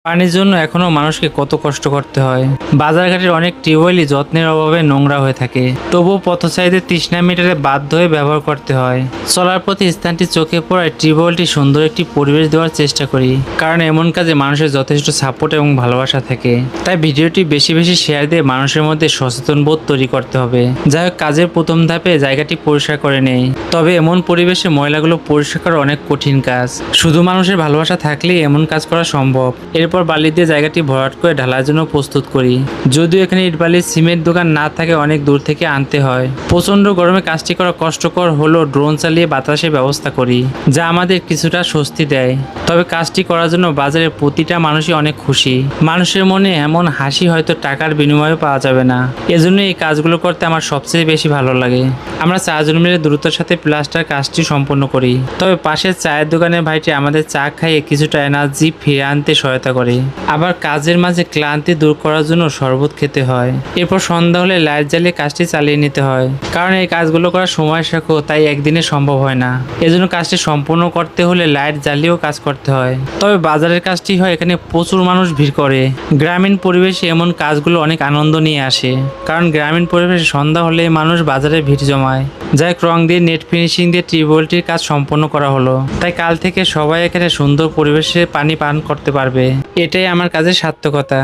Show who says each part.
Speaker 1: পানির জন্য এখনো মানুষকে কত কষ্ট করতে হয়। বাজারঘাটের অনেক টিউবওয়েলই যত্নের অভাবে নোংরা হয়ে থাকে, তবুও পথচারীদের তৃষ্ণা মেটাতে বাধ্য হয়ে ব্যবহার করতে হয়। চলার পথে স্থানটি চোখে পড়ায় টিউবওয়েলটি সুন্দর একটি পরিবেশ দেওয়ার চেষ্টা করি, কারণ এমন কাজে মানুষের যথেষ্ট সাপোর্ট এবং ভালোবাসা থাকে। তাই ভিডিওটি বেশি বেশি শেয়ার দিয়ে মানুষের মধ্যে সচেতন বোধ তৈরি করতে হবে। যাই হোক, কাজের প্রথম ধাপে জায়গাটি পরিষ্কার করে নেই, তবে এমন পরিবেশে ময়লাগুলো পরিষ্কার করা অনেক কঠিন কাজ। শুধু মানুষের ভালোবাসা থাকলেই এমন কাজ করা সম্ভব। এরপর বালি দিয়ে জায়গাটি ভরাট করে ঢালার জন্য প্রস্তুত করি। যদিও এখানে ইট বালির সিমেন্ট দোকান না থাকে, অনেক দূর থেকে আনতে হয়। প্রচন্ড গরমে কাজটি করা কষ্টকর হলেও ড্রোন চালিয়ে বাতাসের ব্যবস্থা করি, যা আমাদের কিছুটা স্বস্তি দেয়। তবে কাজটি করার জন্য বাজারের প্রতিটা মানুষই অনেক খুশি। মানুষের মনে এমন হাসি হয়তো টাকার বিনিময়ে পাওয়া যাবে না। এজন্য এই কাজগুলো করতে আমার সবচেয়ে বেশি ভালো লাগে। আমরা চারজন মিলে দ্রুততার সাথে প্লাস্টার কাজটি সম্পন্ন করি। তবে পাশের চায়ের দোকানের ভাইটি আমাদের চা খাইয়ে কিছুটা এনার্জি ফিরে আনতে সহায়তা করে। আবার কাজের মাঝে ক্লান্তি দূর করার জন্য শরবত খেতে হয়। এরপর সন্ধ্যা হলে লাইট জ্বালিয়ে কাজটি চালিয়ে নিতে হয়, কারণ এই কাজগুলো করার সময় সাপেক্ষ, তাই একদিনে সম্ভব হয় না। এজন্য কাজটি সম্পূর্ণ করতে হলে লাইট জ্বালিয়েও কাজ করতে হয়। তবে বাজারের কাজটি হয় এখানে প্রচুর মানুষ ভিড় করে। গ্রামীণ পরিবেশে এমন কাজগুলো অনেক আনন্দ নিয়ে আসে, কারণ গ্রামীণ পরিবেশে সন্ধ্যা হলে মানুষ বাজারে ভিড় জমায়। যাই রং দিয়ে নেট ফিনিশিং দিয়ে টিউবওয়েলটির কাজ সম্পন্ন করা হলো। তাই কাল থেকে সবাই এখানে সুন্দর পরিবেশে পানি পান করতে পারবে। এটাই আমার কাজের সার্থকতা।